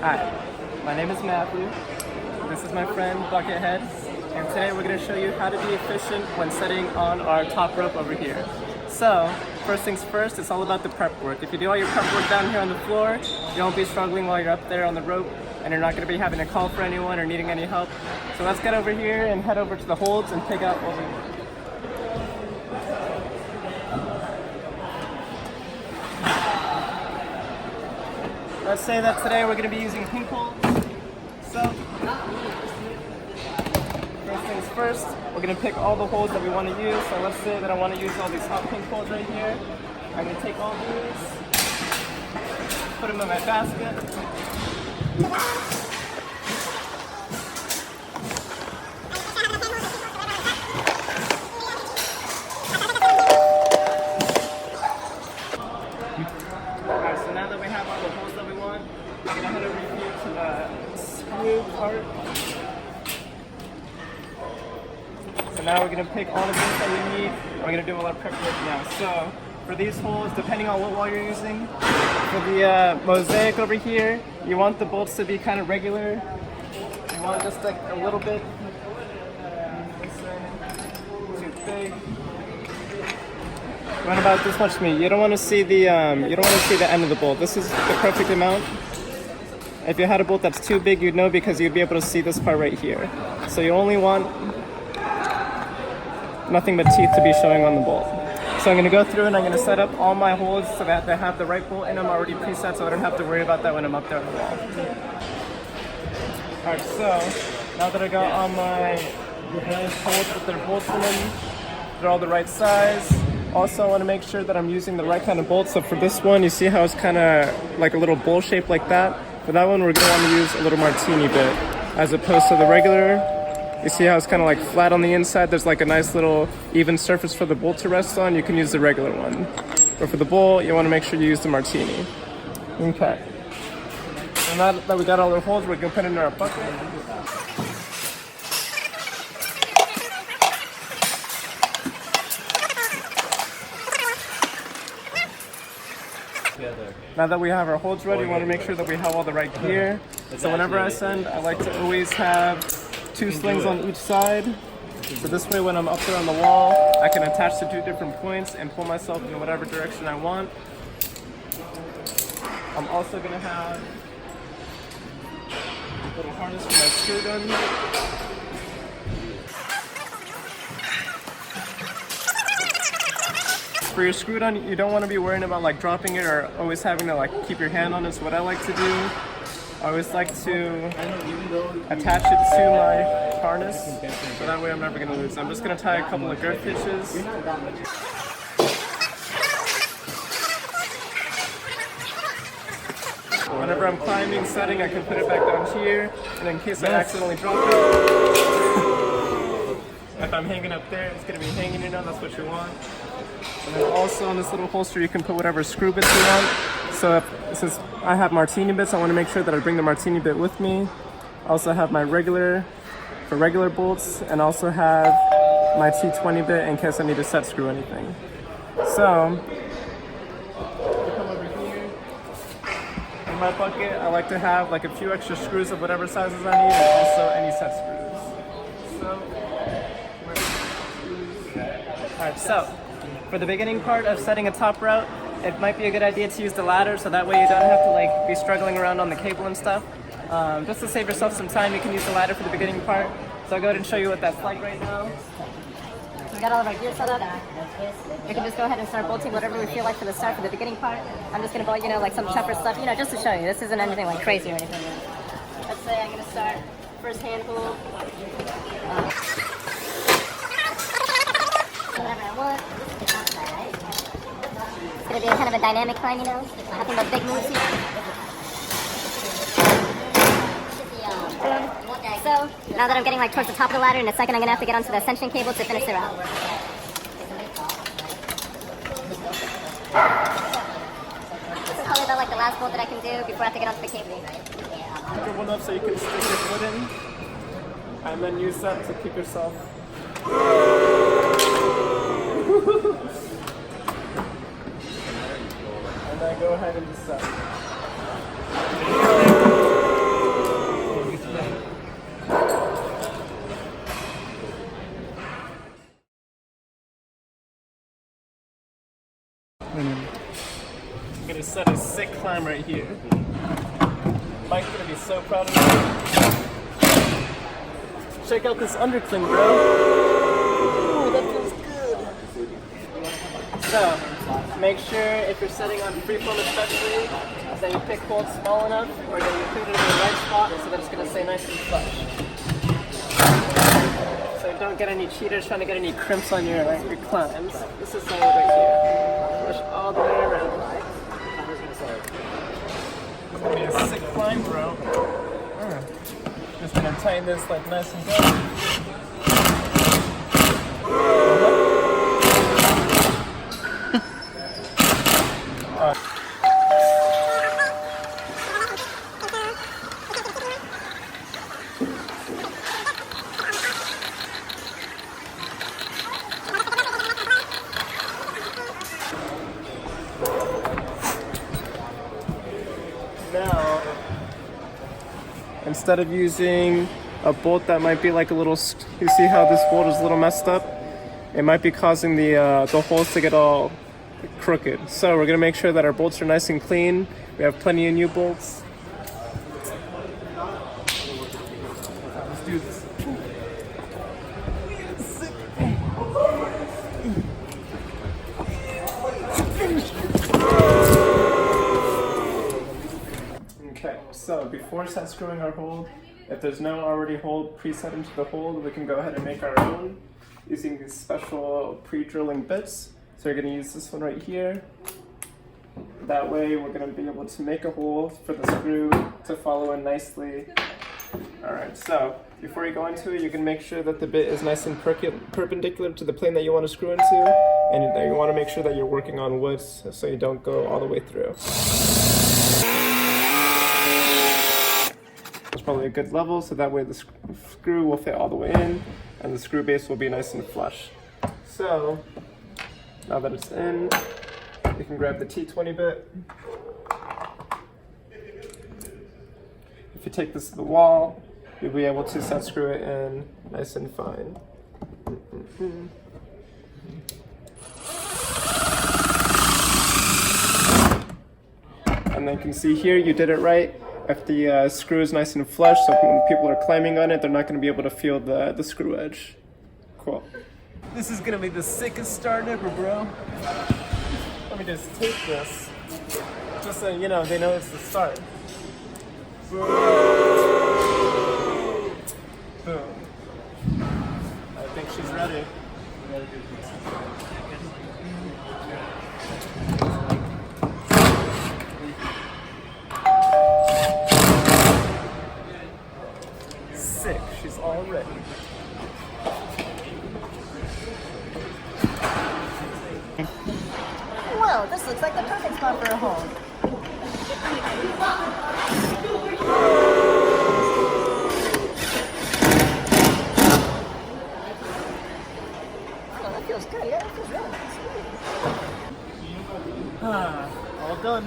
Hi, my name is Matthew. This is my friend Buckethead, and today we're going to show you how to be efficient when setting on our top rope over here. So, first things first, it's all about the prep work. If you do all your prep work down here on the floor, you won't be struggling while you're up there on the rope, and you're not going to be having to call for anyone or needing any help. So let's get over here and head over to the holds and pick out what we want. Let's say that today we're going to be using pink holds. So, first things first, we're going to pick all the holds that we want to use. So let's say that I want to use all these hot pink holds right here. I'm going to take all these, put them in my basket. Alright, so now that we have all the holds that we want, we're going to head over here to the screw part. So now we're going to pick all the things that we need, and we're going to do a lot of prep work now. So for these holes, depending on what wall you're using, for the mosaic over here, you want the bolts to be kind of regular. You want just like a little bit too big. You want about this much meat. You don't want to see the end of the bolt. This is the perfect amount. If you had a bolt that's too big, you'd know because you'd be able to see this part right here. So you only want nothing but teeth to be showing on the bolt. So I'm going to go through and I'm going to set up all my holes so that they have the right bolt in them already preset, so I don't have to worry about that when I'm up there on the wall. Alright, so now that I got all my holes with their bolts in them, they're all the right size. Also, I want to make sure that I'm using the right kind of bolt. So for this one, you see how it's kind of like a little bowl shape like that? For that one, we're going to want to use a little martini bit as opposed to the regular. You see how it's kind of like flat on the inside? There's like a nice little even surface for the bolt to rest on. You can use the regular one. But for the bowl, you want to make sure you use the martini. Okay. And now that we got all our holes, we're going to put it in our bucket. Now that we have our holds ready, we want to make sure that we have all the right gear. So whenever I send, I like to always have 2 slings on each side. So this way when I'm up there on the wall, I can attach to 2 different points and pull myself in whatever direction I want. I'm also going to have a little harness for my screw gun. For your screw gun, you don't want to be worrying about like dropping it or always having to like keep your hand on it. So what I like to do, I always like to attach it to my harness, so that way I'm never going to lose. I'm just going to tie a couple of girth hitches. Whenever I'm climbing, setting, I can put it back down here, and in case I accidentally drop it, if I'm hanging up there, it's going to be hanging in on, that's what you want. And then also on this little holster, you can put whatever screw bits you want. So since I have martini bits, I want to make sure that I bring the martini bit with me. I also have my regular bolts, and also have my T20 bit in case I need to set screw anything. So, come over here. In my bucket, I like to have like a few extra screws of whatever sizes I need, and also any set screws. Alright, so for the beginning part of setting a top route, it might be a good idea to use the ladder, so that way you don't have to like be struggling around on the cable and stuff. Just to save yourself some time, you can use the ladder for the beginning part. So I'll go ahead and show you what that's like right now. We got all of our gear set up. We can just go ahead and start bolting whatever we feel like for the start, for the beginning part. I'm just going to bolt, like some tougher stuff, just to show you. This isn't anything like crazy or anything. Let's say I'm going to start first hand pull. Whatever I want. It's going to be kind of a dynamic climb, nothing but big moves here. So, now that I'm getting towards the top of the ladder, in a second I'm going to have to get onto the ascension cable to finish the route. This is probably about the last bolt that I can do before I have to get onto the cable. Put one up so you can stick your foot in, and then use that to keep yourself. And then go ahead and just set. just set a sick climb right here. Mike's gonna be so proud of me. Check out this undercling, bro. Ooh, that feels good. So, make sure if you're setting on freeform especially, that you pick holds small enough or that you put it in the right spot so that it's gonna stay nice and flush. So don't get any cheaters trying to get any crimps on your climbs. This is the hold right here. Push all the way around. It's gonna be a sick climb, bro. Just gonna tighten this like nice and good. Now, instead of using a bolt that might be like a little, you see how this bolt is a little messed up? It might be causing the holes to get all crooked. So we're gonna make sure that our bolts are nice and clean. We have plenty of new bolts. Let's do this. Okay, so before set screwing our hold, if there's no already hold preset into the hold, we can go ahead and make our own using these special pre-drilling bits. So we're going to use this one right here. That way we're going to be able to make a hole for the screw to follow in nicely. Alright, so before you go into it, you can make sure that the bit is nice and perpendicular to the plane that you want to screw into, and you want to make sure that you're working on wood so you don't go all the way through. It's probably a good level, so that way the screw will fit all the way in and the screw base will be nice and flush. So now that it's in, you can grab the T20 bit. If you take this to the wall, you'll be able to set screw it in nice and fine. And then you can see here you did it right. If the screw is nice and flush, so when people are climbing on it, they're not going to be able to feel the screw edge. Cool. This is going to be the sickest start ever, bro. Let me just take this, just so you know, they know it's the start. Boom. Boom. I think she's ready. Sick, she's all ready. Well, this looks like the perfect spot for a hold. Oh, that feels good. Yeah, that feels really nice. All done.